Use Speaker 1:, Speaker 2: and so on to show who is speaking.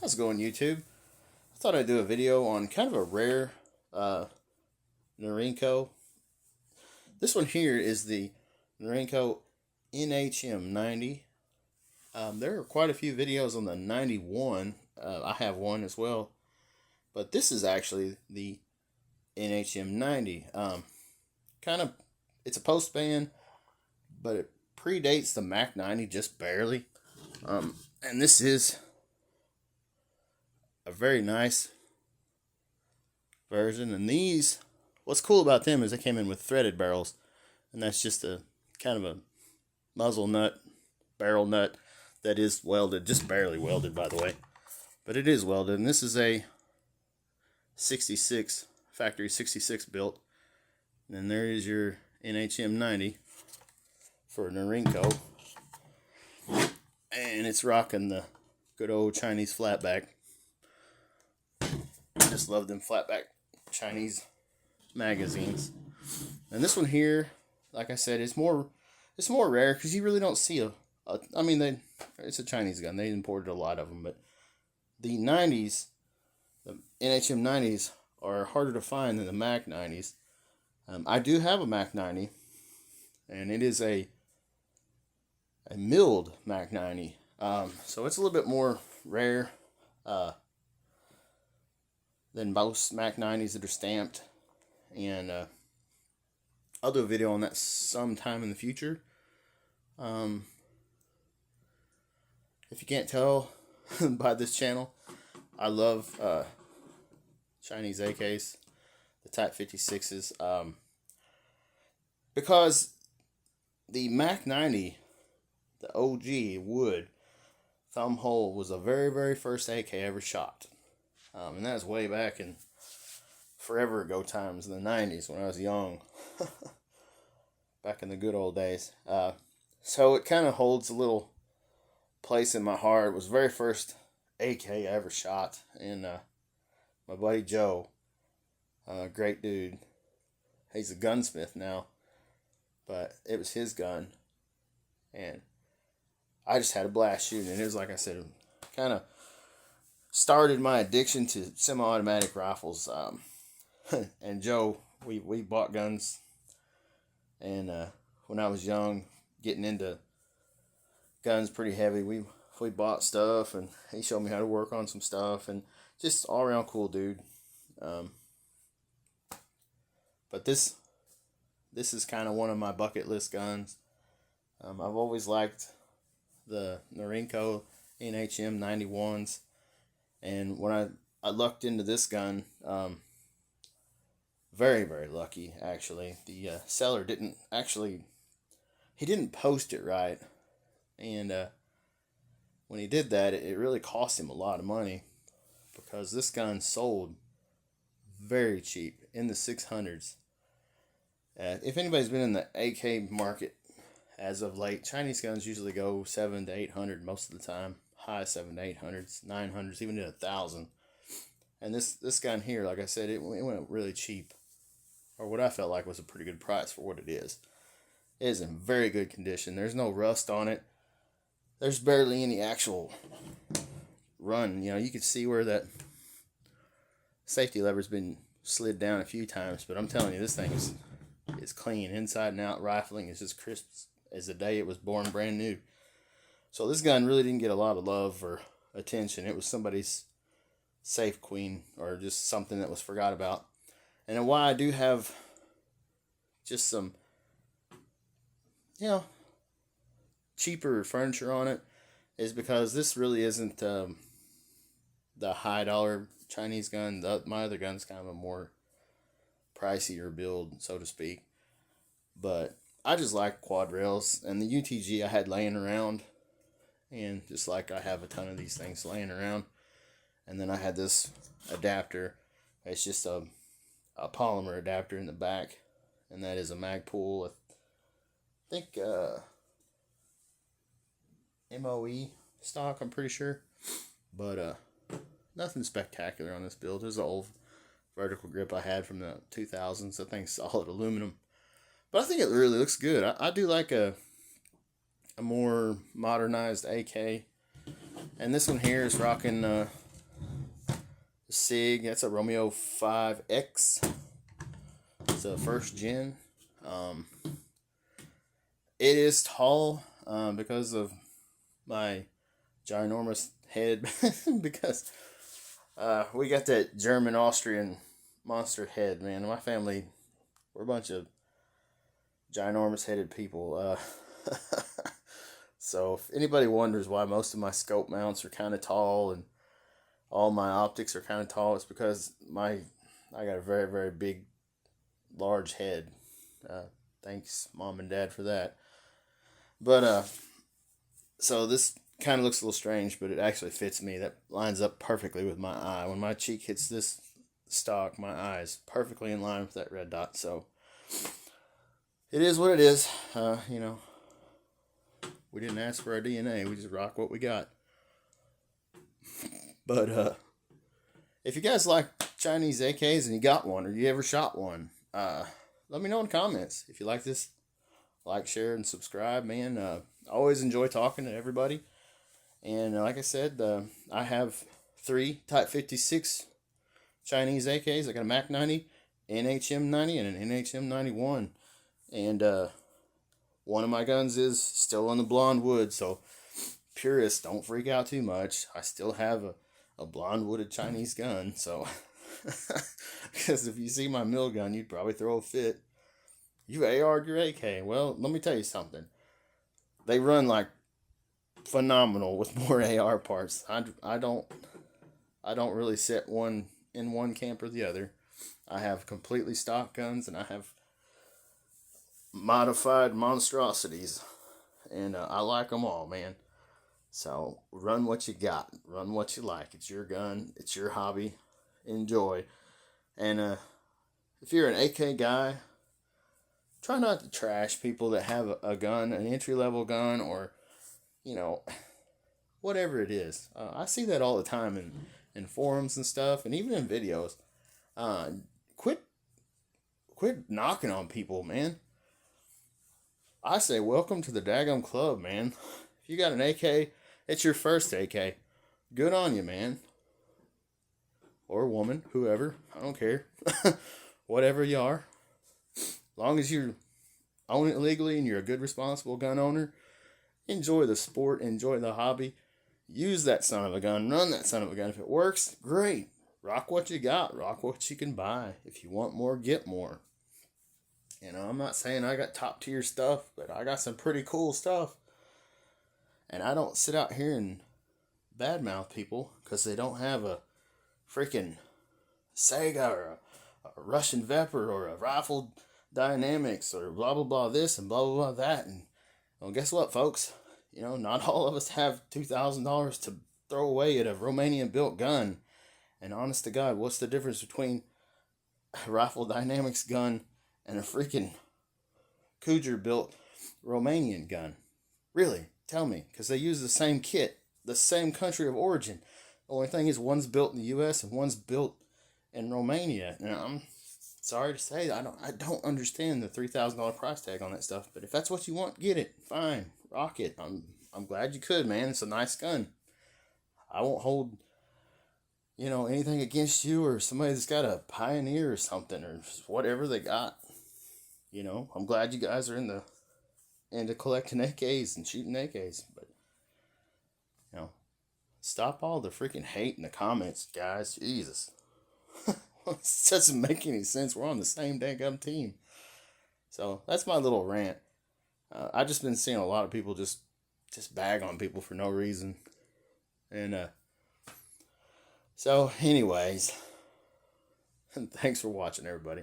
Speaker 1: How's it going, YouTube? I thought I'd do a video on kind of a rare Norinco. This one here is the Norinco NHM90. There are quite a few videos on the 91. I have one as well. But this is actually the NHM90. It's a post band, but it predates the Mac 90 just barely. And this is a very nice version. And these, what's cool about them is they came in with threaded barrels, and that's just a kind of a muzzle nut, barrel nut that is welded, just barely welded, by the way, but it is welded. And this is a 66 factory 66 built. And then there is your NHM90 for Norinco, and it's rocking the good old Chinese flatback. I just love them flatback Chinese magazines. And this one here, like I said, it's more rare because you really don't see it's a Chinese gun. They imported a lot of them, but the 90s, the NHM 90s, are harder to find than the Mac 90s. I do have a Mac 90, and it is a milled Mac 90. So it's a little bit more rare than most Mac 90s that are stamped. And I'll do a video on that sometime in the future. If you can't tell by this channel, I love Chinese AKs, the Type 56s, because the Mac 90, the OG wood thumb hole, was the very, very first AK ever shot. And that was way back in forever ago times, in the 90s when I was young. Back in the good old days. So it kind of holds a little place in my heart. It was the very first AK I ever shot. And my buddy Joe, great dude. He's a gunsmith now, but it was his gun. And I just had a blast shooting. And it was, like I said, kind of started my addiction to semi-automatic rifles. And Joe, we bought guns, and when I was young, getting into guns pretty heavy, we bought stuff, and he showed me how to work on some stuff, and just all around cool dude. But this is kind of one of my bucket list guns. I've always liked the Norinco NHM 91s, and when I lucked into this gun, very, very lucky, actually. The seller didn't post it right, and when he did that, it really cost him a lot of money, because this gun sold very cheap, in the 600s. If anybody's been in the AK market as of late, Chinese guns usually go 700 to 800 most of the time. High 700 to 800s, 900s, even to 1,000. And this gun here, like I said, it went really cheap, or what I felt like was a pretty good price for what it is. It is in very good condition. There's no rust on it. There's barely any actual run. You can see where that safety lever's been slid down a few times, but I'm telling you, this thing is clean inside and out. Rifling is as crisp as the day it was born, brand new. So this gun really didn't get a lot of love or attention. It was somebody's safe queen, or just something that was forgot about. And why I do have just some, cheaper furniture on it is because this really isn't the high dollar Chinese gun. My other gun's kind of a more pricier build, so to speak. But I just like quad rails, and the UTG I had laying around, and just like I have a ton of these things laying around. And then I had this adapter. It's just a polymer adapter in the back, and that is a Magpul, I think MOE stock, I'm pretty sure. But nothing spectacular on this build. There's an old vertical grip I had from the 2000s. I think solid aluminum, but I think it really looks good. I do like a more modernized AK, and this one here is rocking SIG. That's a Romeo 5X. It's a first gen. It is tall because of my ginormous head. Because we got that German Austrian monster head, man. My family, we're a bunch of ginormous headed people. So if anybody wonders why most of my scope mounts are kind of tall and all my optics are kind of tall, it's because I got a very, very big, large head. Thanks mom and dad for that. But so this kind of looks a little strange, but it actually fits me. That lines up perfectly with my eye. When my cheek hits this stock, my eye is perfectly in line with that red dot. So it is what it is. We didn't ask for our DNA. We just rock what we got. But if you guys like Chinese AKs and you got one or you ever shot one, let me know in the comments. If you like this, like, share, and subscribe, man. I always enjoy talking to everybody. And like I said, I have 3 Type 56 Chinese AKs. I got a Mac 90, NHM90, and an NHM91. And one of my guns is still on the blonde wood, so purists, don't freak out too much. I still have a blonde wooded Chinese gun, so because if you see my mill gun, you'd probably throw a fit. You AR'd your AK. Well, let me tell you something. They run like phenomenal with more AR parts. I don't really set one in one camp or the other. I have completely stock guns, and I have modified monstrosities, and I like them all, man. So run what you got, run what you like. It's your gun, it's your hobby. Enjoy. And if you're an AK guy, try not to trash people that have a gun, an entry-level gun, or whatever it is. I see that all the time in forums and stuff, and even in videos. Quit knocking on people, man. I say welcome to the daggum club, man. If you got an AK, it's your first AK. Good on you, man. Or woman, whoever. I don't care. Whatever you are. As long as you own it legally and you're a good, responsible gun owner, enjoy the sport, enjoy the hobby. Use that son of a gun. Run that son of a gun. If it works, great. Rock what you got. Rock what you can buy. If you want more, get more. I'm not saying I got top tier stuff, but I got some pretty cool stuff. And I don't sit out here and badmouth people because they don't have a freaking Sega or a Russian Vepr or a Rifle Dynamics or blah, blah, blah this and blah, blah, blah that. And well, guess what, folks? Not all of us have $2,000 to throw away at a Romanian-built gun. And honest to God, what's the difference between a Rifle Dynamics gun and a freaking Kuger-built Romanian gun? Really, tell me, because they use the same kit, the same country of origin. The only thing is one's built in the U.S. and one's built in Romania. And I'm sorry to say, I don't understand the $3,000 price tag on that stuff. But if that's what you want, get it. Fine, rock it. I'm glad you could, man. It's a nice gun. I won't hold anything against you or somebody that's got a Pioneer or something or whatever they got. I'm glad you guys are into collecting AKs and shooting AKs, but stop all the freaking hate in the comments, guys. Jesus. It doesn't make any sense. We're on the same dang team. So that's my little rant. I've just been seeing a lot of people just bag on people for no reason. And so anyways, thanks for watching, everybody.